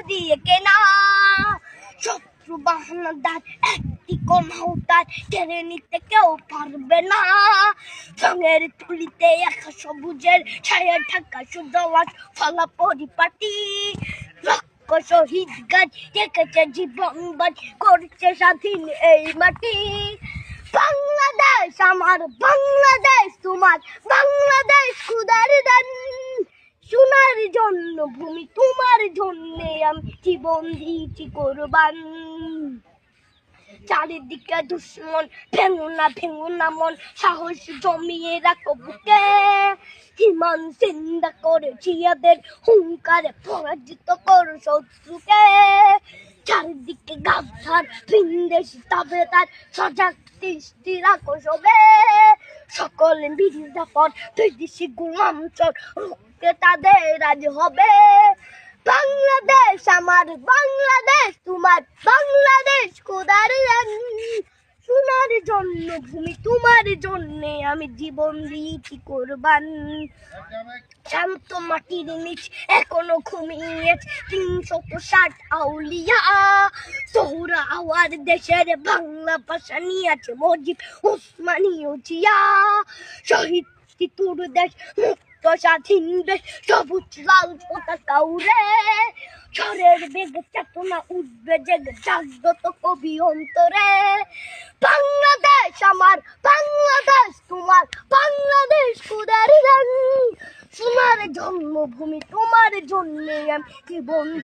দিয়ে কেনা। শত্রু বাহানাদার একটি কণাও তার কেড়ে নিতে কেউ পারবে না। রঙের তুলিতে একা সবুজের ছায়া ঢাকা সুজলাস ফলা পরিপাটি। লক্ষ শহীদ গাছ রেখেছে জীবন বাজ করছে স্বাধীন এই মাটি। বাংলাদেশ আমার, বাংলাদেশ তোমার, বাংলাদেশ খুদার দান। সোনার জন্য ভূমি তোমার জন্যে আমি জীবন দিয়েছি কোরবান। চারিদিকে দুশ্মন, ভেঙো না মন, সাহস জমিয়ে রাখো বুকে। হিমান চিন্তা করেছি এদের হুঙ্কারে পরাজিত করো শত্রুকে। চারিদিকে গাছার ভিনদেশি তবে তার সজাগ দৃষ্টি রাখো সবে। সকল মির্জাফর বিদেশি গোলাম চোর রুখতে তাদের আজ হবে। বাংলাদেশ আমার, বাংলাদেশ তোমার, বাংলাদেশ খোদার দান। সোনার জন্য ভূমি তোমার জন্যে আমি জীবন দিয়েছি কোরবান। শান্ত মাটির নিচ এখনো ঘুমিয়ে ৩৬০ আউলিয়া। সোহরা আওয়ার দেশের বাংলা ভাষা নিয়ে আছে মজিদ উসমানীয় জিয়া। শহীদ তিতুর দেশ, মুক্ত স্বাধীন দেশ, সবুজ লাল পতাকা উড়ে। ঝড়ের বেগে চেতনা উঠবে জেগে জাগ্রত কবি অন্তরে। বাংলাদেশ আমার, বাংলাদেশ তোমার, বাংলাদেশ খোদার দান। সোনার জন্মভূমি তোমার জন্যে আমি জীবন